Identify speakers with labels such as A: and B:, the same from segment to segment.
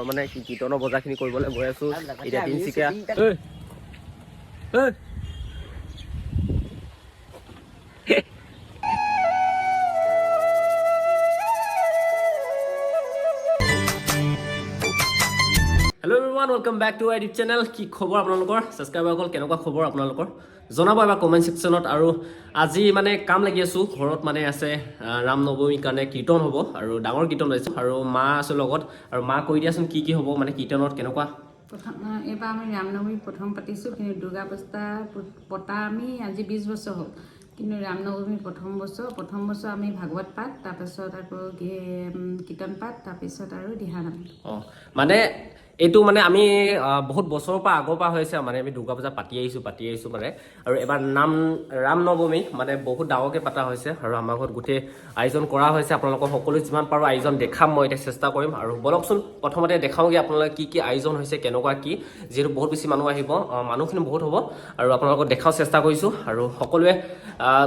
A: মানে কীৰ্তনৰ বজাৰখিনি কৰিবলৈ গৈ আছো এতিয়া Tinsukia. Hello' everyone, welcome back to my YouTube channel. কি খবৰ আপোনালোকৰ ছাবস্ক্ৰাইবাৰসকল? কেনেকুৱা খবৰ আপোনালোকৰ জনাব এবাৰ কমেণ্ট ছেকশ্যনত। আৰু আজি মানে কাম লাগি আছোঁ ঘৰত, মানে আছে ৰাম নৱমীৰ কাৰণে কীৰ্তন হ'ব আৰু ডাঙৰ কীৰ্তন পাইছোঁ আৰু মা আছোঁ লগত। আৰু মা কৈ দিয়াচোন কি হ'ব মানে কীৰ্তনত কেনেকুৱা?
B: এইবাৰ আমি ৰামনৱমী প্ৰথম পাতিছোঁ, কিন্তু দুৰ্গা পূজা পতা আমি আজি 20 বছৰ হ'ল। কিন্তু ৰামনৱমী প্ৰথম বছৰ আমি ভাগৱত পাঠ, তাৰপিছত আকৌ কীৰ্তন পাঠ, তাৰপিছত আৰু দিহানাম।
A: মানে এইটো মানে আমি বহুত বছৰৰ পৰা আগৰ পৰা হৈছে মানে আমি দুৰ্গা পূজা পাতি আহিছোঁ মানে। আৰু এবাৰ ৰাম নৱমী মানে বহুত ডাঙৰকৈ পতা হৈছে আৰু আমাৰ ঘৰত গোটেই আয়োজন কৰা হৈছে। আপোনালোকৰ সকলো যিমান পাৰোঁ আয়োজন দেখাম, মই এতিয়া চেষ্টা কৰিম। আৰু বলকচোন প্ৰথমতে দেখাওঁগৈ আপোনালোকে কি আয়োজন হৈছে, কেনেকুৱা কি, যিহেতু বহুত বেছি মানুহ আহিব, মানুহখিনি বহুত হ'ব আৰু আপোনালোকক দেখাওঁ চেষ্টা কৰিছোঁ। আৰু সকলোৱে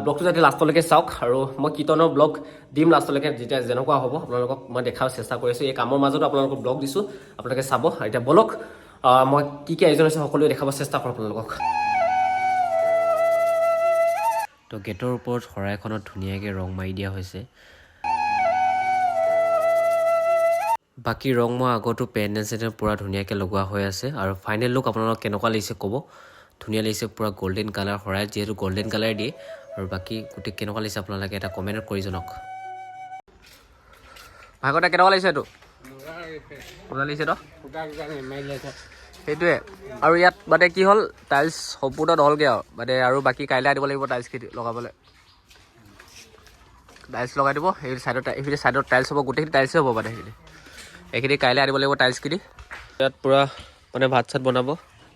A: ব্লগটো যাতে লাষ্টলৈকে চাওক আৰু মই কীৰ্তনৰ ব্লগ দিম লাষ্টলৈকে, যেতিয়া যেনেকুৱা হ'ব আপোনালোকক মই দেখাওঁ চেষ্টা কৰিছোঁ। এই কামৰ মাজতো আপোনালোকক ব্লগ দিছোঁ, আপোনালোকে চাব। এতিয়া বলক মই কি আয়োজন হৈছে সকলোৱে দেখাব চেষ্টা কৰোঁ আপোনালোকক। তো গেটৰ ওপৰত শৰাইখনত ধুনীয়াকৈ ৰং মাৰি দিয়া হৈছে। বাকী ৰং মই আগতো পেণ্ডেল চেণ্ডেল পূৰা ধুনীয়াকৈ লগোৱা হৈ আছে। আৰু ফাইনেল লুক আপোনালোকক কেনেকুৱা লাগিছে ক'ব। ধুনীয়া লাগিছে, পূৰা গল্ডেন কালাৰ শৰাই, যিহেতু গল্ডেন কালাৰ দিয়ে। আৰু বাকী গোটেই কেনেকুৱা লাগিছে আপোনালোকে এটা কমেণ্টত কৰি জনাওক। ভাগতে কেনেকুৱা লাগিছে এইটো? মজা লাগিছে তো সেইটোৱে। আৰু ইয়াত মানে কি হ'ল, টাইলছ সম্পূৰ্ণ নহ'লগৈ আৰু মানে, আৰু বাকী কাইলৈ আনিব লাগিব টাইলছখিনি লগাবলৈ। টাইলছ লগাই দিব এইখিনি ছাইডত টাইলছ হ'ব, গোটেইখিনি টাইলছে হ'ব মানে এইখিনি কাইলৈ আনিব লাগিব টাইলছখিনি। ইয়াত পূৰা মানে ভাত চাত বনাব,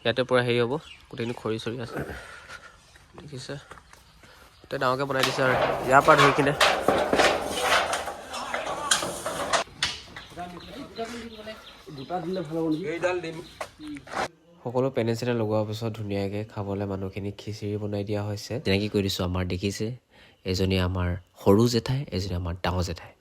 A: ইয়াতে পূৰা হেৰি হ'ব, গোটেইখিনি খৰি চৰি আছে দেখিছে, গোটেই ডাঙৰকৈ বনাই দিছে। আৰু ইয়াৰ পৰা ধৰি কিনে সকলো পেণ্ডেল চেণ্ডেল লগোৱাৰ পিছত ধুনীয়াকৈ খাবলৈ মানুহখিনি খিচিৰি বনাই দিয়া হৈছে। যেনেকৈ কৈ দিছোঁ, আমাৰ দেখিছে এজনী আমাৰ সৰু জেঠাই, এজনী আমাৰ ডাঙৰ জেঠাই।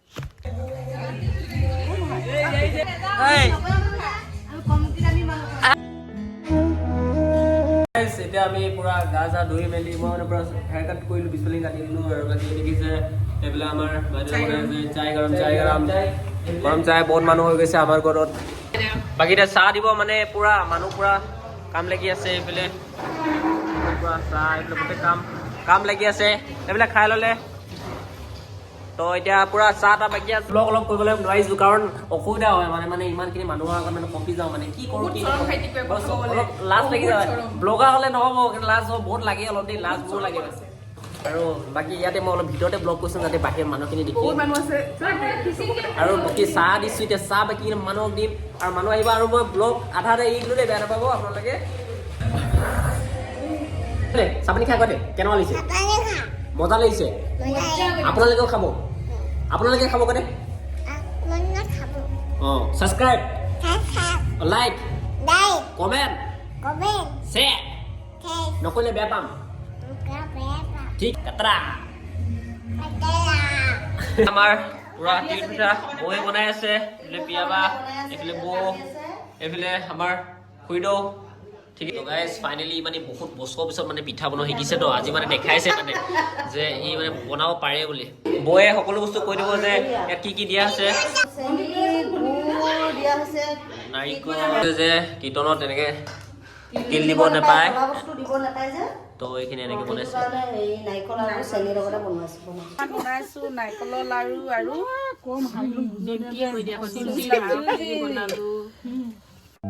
A: এতিয়া আমি পূৰা গা চা ধুই মেলি মই মানে পূৰা হেয়াৰ কাট কৰিলোঁ, পিছফালে কাটি দিলোঁ। আৰু বাকী দেখিছে এইবিলাক আমাৰ চাই গৰম চাই বহুত মানুহ হৈ গৈছে আমাৰ ঘৰত। বাকী এতিয়া চাহ দিব মানে পূৰা মানুহ পূৰা কাম লাগি আছে। এইফালে পূৰা চাহ এইফালে গোটেই কাম লাগি আছে, এইবিলাক খাই ল'লে। তো এতিয়া পূৰা চাহ তাহ বাকী আছে। ব্লগ অলপ কৰিবলৈ নোৱাৰিছোঁ কাৰণ অসুবিধা হয় মানে ইমানখিনি মানুহৰ আগত মানে কপি যাওঁ, মানে কি কৰোঁ অলপ লাজ লাগি যায়। ব্লগাৰ হ'লে নহ'ব, কিন্তু লাজ বহুত লাগে, অলপ দেৰি লাজ মোৰ লাগে। আৰু বাকী ইয়াতে মই অলপ ভিতৰতে ব্লগ কৰিছোঁ যাতে বাহিৰৰ মানুহখিনি দেখি। আৰু বাকী চাহ দিছোঁ, এতিয়া চাহ বাকী মানুহক দিম আৰু মানুহ আহিব। আৰু মই ব্লগ আধাতে এৰি দিলোঁ দেই, বেয়া নাপাব আপোনালোকে। চাপানি খাই দে, কেনেকুৱা লাগিছে? মজা লাগিছে, আপোনালোকেও খাব, আপোনালোকে খাব কাৰণে। ছাবস্ক্ৰাইব, লাইক, কমেণ্ট, শ্বেয়াৰ নকৰিলে বেয়া পাম, ঠিক কাটৰা। আমাৰ পুৰা তিল পিঠা বৌয়ে বনাই আছে, এইফালে পিয়াবা, এইফালে বৌ, এইফালে আমাৰ খুইদৌ। ঠিক আছে গাইজ, ফাইনেলি মানে বহুত বছৰৰ পিছত মানে পিঠা বনোৱা শিকিছে তো, আজি মানে দেখাইছে মানে যে ই মানে বনাব পাৰে বুলি। বৌয়ে সকলো বস্তু কৈ দিব যে ইয়াত কি দিয়া আছে। নাৰিকল যে কীৰ্তনত এনেকে তিল দিব নাপায়, তো এইখিনি এনেকে বনাইছে।
B: নাৰিকলৰ লাৰু আৰু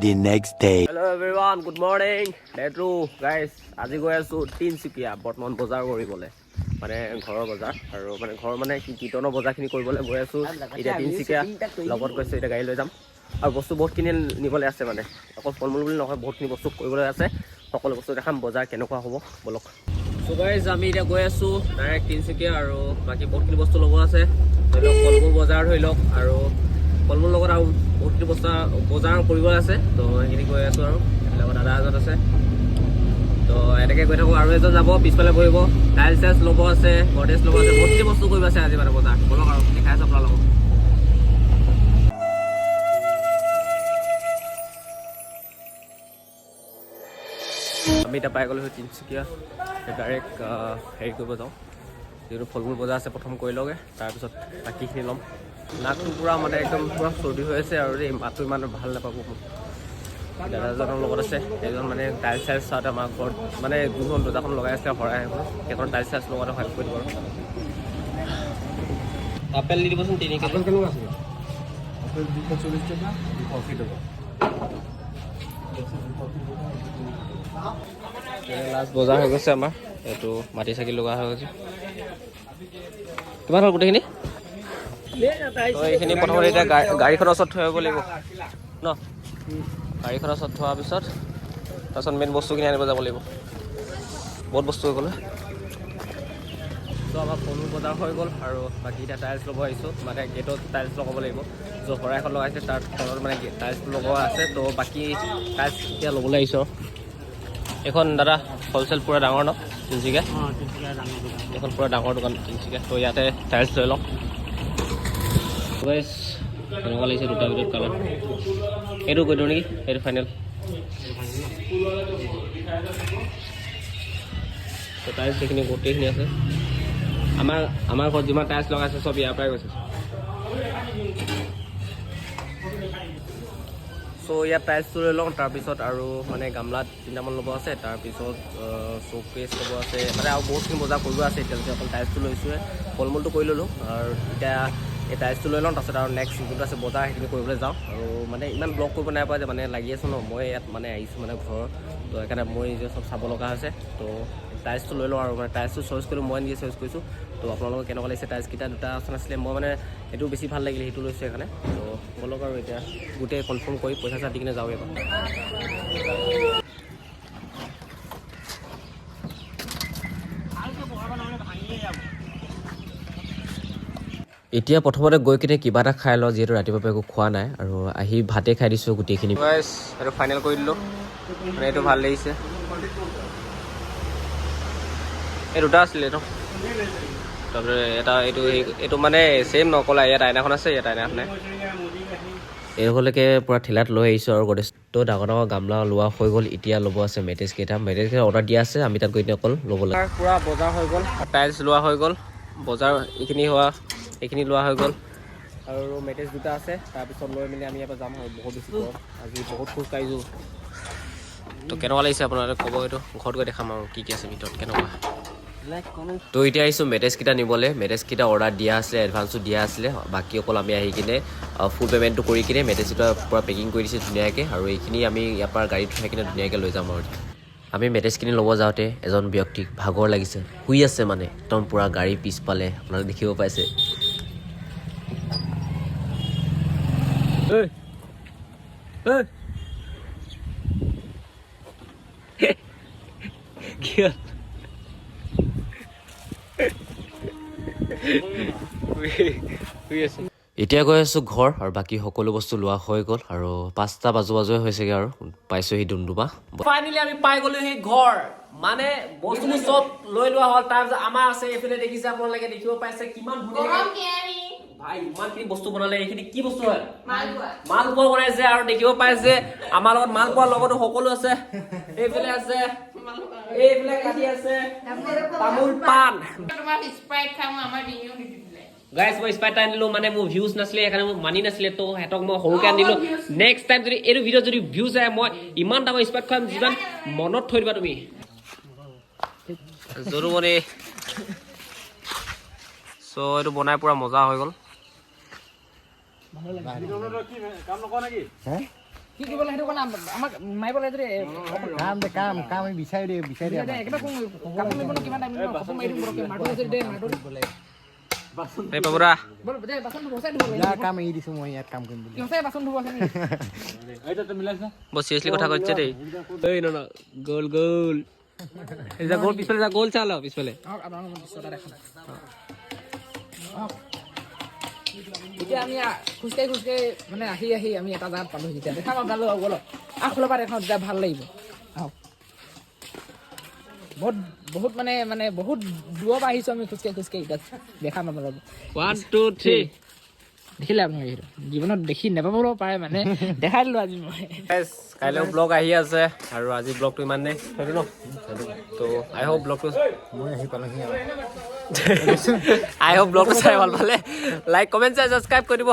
C: The next day.
A: Hello everyone, good morning. Day 2 guys, আজি গৈ আছোঁ তিনিচুকীয়া বৰ্তমান বজাৰ কৰিবলৈ, মানে ঘৰৰ বজাৰ। আৰু মানে ঘৰৰ মানে কীৰ্তনৰ বজাৰখিনি কৰিবলৈ গৈ আছোঁ এতিয়া তিনিচুকীয়া। লগত গৈছোঁ, এতিয়া গাড়ী লৈ যাম। আৰু বস্তু বহুতখিনি নিবলৈ আছে, মানে অকল ফল মূল বুলি নহয়, বহুতখিনি বস্তু কৰিবলৈ আছে। সকলো বস্তু দেখাম, বজাৰ কেনেকুৱা হ'ব বলক। চ' গাইজ আমি এতিয়া গৈ আছোঁ ডাইৰেক্ট তিনিচুকীয়া। আৰু বাকী বহুতখিনি বস্তু ল'ব আছে, ধৰি লওক ফল মূল বজাৰ ধৰি লওক, আৰু ফল মূল লগত আৰু বহুতখিনি বজাৰ কৰিব আছে। তো সেইখিনি গৈ আছোঁ। আৰু এইবিলাকত দাদা এজন আছে, তো এনেকৈ গৈ থাকোঁ আৰু এজন যাব পিছফালে বহিব টাইল চাইলছ ল'ব আছে গডেজ ল'ব আছে বহুত বস্তু কৰিব আছে আজি মানে বজাৰ বলক আৰু দেখাই আছোঁ আপোনালোকক আমি এতিয়া পাই গ'লোঁ তিনিচুকীয়া ডাইৰেক্ট হেৰি কৰিব যাওঁ যিহেতু ফল মূল বজাৰ আছে প্ৰথম কৰি লওঁগৈ তাৰপিছত বাকীখিনি ল'ম নাকটো পূৰা মানে একদম পূৰা চৰ্দি হৈ আছে আৰু এই মাতটো ইমান ভাল নাপাব মোক দাদাজনৰ লগত আছে সেইজন মানে টাইল চাইলছ চাওঁতে আমাৰ ঘৰত মানে যোনখন দৰ্জাখন লগাই আছিলে শৰাই আহিব সেইখন টাইল চাইলছ লগতে হেল্প কৰি দিব আৰু আপেল দি দিবচোন 3 কেজি কেনেকুৱা আছে আপেল 240 টকা 280 টকা লাষ্ট বজাৰ হৈ গৈছে আমাৰ এইটো মাটি চাকি লগা হৈ গৈছে কিমান হ'ল গোটেইখিনি এইখিনি প্ৰথমতে এতিয়া গাড়ীখনৰ ওচৰত থৈ আহিব লাগিব ন গাড়ীখনৰ ওচৰত থোৱাৰ পিছত তাৰপিছত মেইন বস্তুখিনি আনিব যাব লাগিব বহুত বস্তু হৈ গ'ল ত' আমাৰ ফল মূল বজাৰ হৈ গ'ল আৰু বাকী এতিয়া টাইলছ ল'ব আহিছোঁ মানে গেটত টাইলছ লগাব লাগিব য'ত শৰাই এখন লগাইছে তাৰ তলত মানে টাইলছ লগোৱা আছে ত' বাকী টাইলছ এতিয়া ল'বলৈ আহিছোঁ এখন দাদা হ'লচেল পূৰা ডাঙৰ ন তিনিচুকীয়া এখন পূৰা ডাঙৰ দোকান তিনিচুকীয়া ত' ইয়াতে টাইলছ লৈ লওঁ এনেকুৱা লাগিছে দুটা ভিতৰত কালাৰ এইটো কৈ দিওঁ নেকি এইটো ফাইনেল ত' টাইলছ সেইখিনি গোটেইখিনি আছে আমাৰ ঘৰত যিমান টাইলছ লগাইছে চব ইয়াৰ পৰাই গৈছে চ' ইয়াত টাইলছটো লৈ লওঁ তাৰপিছত আৰু মানে গামলাত 3টামান ল'ব আছে তাৰপিছত শ্ব'কেছ ল'ব আছে মানে আৰু বহুতখিনি বজাৰ কৰিব আছে এতিয়ালৈকে অকল টাইলছটো লৈছোঁহে ফল মূলটো কৰি ল'লোঁ আৰু এতিয়া এই টাইলছটো লৈ লওঁ তাৰপিছত আৰু নেক্সট যোনটো আছে বজাৰ সেইখিনি কৰিবলৈ যাওঁ আৰু মানে ইমান ব্লগ কৰিব নাই পোৱা যে মানে লাগি আছোঁ ন মই ইয়াত মানে আহিছোঁ মানে ঘৰৰ তো সেইকাৰণে মই নিজে চব চাব লগা হৈছে তো টাইলছটো লৈ লওঁ আৰু মানে টাইলছটো চইচ কৰিলোঁ মই নিজে চইচ কৰিছোঁ তো আপোনালোকে কেনেকুৱা লাগিছে টাইলছকেইটা দুটা অপশ্যন আছিলে মই মানে সেইটো বেছি ভাল লাগিলে সেইটো লৈছোঁ সেইকাৰণে তো ব'লক আৰু এতিয়া গোটেই কনফাৰ্ম কৰি পইচা চা দি কিনে যাওঁ এবাৰ এতিয়া প্ৰথমতে গৈ কিনে কিবা এটা খাই লওঁ যিহেতু ৰাতিপুৱা একো খোৱা নাই আৰু আহি ভাতে খাই দিছোঁ গোটেইখিনি আৰু ফাইনেল কৰি দিলোঁ মানে এইটো ভাল লাগিছে এই দুটা আছিলে ন তাৰপিছত এটা এইটো মানে ছেইম নকলা ইয়াত আইনাখন আছে ইয়াত আইনাখন নাই এইসকলকে পূৰা ঠেলাত লৈ আহিছোঁ আৰু গডেজটো ডাঙৰ ডাঙৰ গামলা লোৱা হৈ গ'ল এতিয়া ল'ব আছে মেট্ৰেছকেইটা অৰ্ডাৰ দিয়া আছে আমি তাত গৈ কিনে অকল ল'ব লাগে পূৰা বজাৰ হৈ গ'ল টাইলছ লোৱা হৈ গ'ল বজাৰ এইখিনি লোৱা হৈ গ'ল আৰু মেট্ৰেছ দুটা আছে তাৰপিছত লৈ মেলি আমি ইয়াৰ পৰা যাম আৰু বহুত বেছি গৰম আজি বহুত খোজ কাঢ়িছোঁ তো কেনেকুৱা লাগিছে আপোনালোকে ক'ব এইটো ঘৰত গৈ দেখাম আৰু কি আছে ভিতৰত কেনেকুৱা তো এতিয়া আহিছোঁ মেট্ৰেছকেইটা নিবলৈ মেট্ৰেছকেইটা অৰ্ডাৰ দিয়া আছিলে এডভান্সো দিয়া আছিলে বাকী অকল আমি আহি কিনে ফুল পে'মেণ্টটো কৰি কিনে মেট্ৰেছকেইটা পূৰা পেকিং কৰি দিছোঁ ধুনীয়াকৈ আৰু এইখিনি আমি ইয়াৰ পৰা গাড়ীত উঠাই কিনে ধুনীয়াকৈ লৈ যাম আৰু আমি মেট্ৰেছখিনি ল'ব যাওঁতে এজন ব্যক্তিক ভাগৰ লাগিছে শুই আছে মানে একদম পূৰা গাড়ী পিছফালে আপোনালোকে দেখিব পাইছে এতিয়া গৈ আছোঁ ঘৰ আৰু বাকী সকলো বস্তু লোৱা হৈ গ'ল আৰু 5টা বাজু হৈছেগৈ আৰু পাইছোঁহি ডুমডুমা ফাইনেলি আমি পাই গ'লোহি ঘৰ মানে বস্তুবোৰ চব লৈ লোৱা হ'ল তাৰপিছত আমাৰ আছে এইফালে দেখিছে আপোনালোকে দেখিব পাইছে কিমান ধুনীয়া ভাই ইমানখিনি বস্তু বনালে এইখিনি কি বস্তু হয় মালপোৱা বনাইছে আৰু দেখিব পাইছে আমাৰ লগত মালপোৱাৰ লগতো সকলো আছে এইফালে আছে এইফালে কাটি আছে তামোল পাণ গাইজ মই স্পাইট আনিলোঁ মানে মোৰ ভিউজ নাছিলে সেইকাৰণে মোৰ মানি নাছিলে তো সিহঁতক মই সৰুকৈ আনিলোঁ নেক্সট টাইম যদি এইটো ভিডিঅ'ত যদি ভিউজ আহে মই ইমান ডাঙৰ স্পাইট খুৱাম যিমান মনত থৈ দিবা তুমি জৰু মানে চ' এইটো বনাই পূৰা মজা হৈ গ'ল চিৰিয়াছলি কথা কৈছে দেই গ'ল গ'ল গ'ল পিছফালে যা গ'ল চাল পিছফালে
B: এতিয়া আমি খোজকাঢ়ি মানে আহি আমি এটা জাগাত পালোঁ যেতিয়া দেখা পালোঁ গ'ল আগফালৰ পৰা দেখা তেতিয়া ভাল লাগিব
D: বহুত মানে বহুত দূৰৰ পৰা আহিছোঁ আমি খোজকাঢ়ি এতিয়া দেখাম আপোনালোকক
A: 1 2 3
D: দেখিলে আপোনালোকে সেইটো জীৱনত দেখি নাপাবলৈও পাৰে মানে দেখাই দিলোঁ আজি মই
A: কাইলৈ ব্লগ আহি আছে আৰু আজি ব্লগটো ইমানেই সেইটো ন তো আই হোপ ব্লগটো
E: মই আহি পালোহি
A: আই হোপ ব্লগটো চাই ভাল পালে লাইক কমেণ্ট চাই ছাবস্ক্ৰাইব কৰি দিব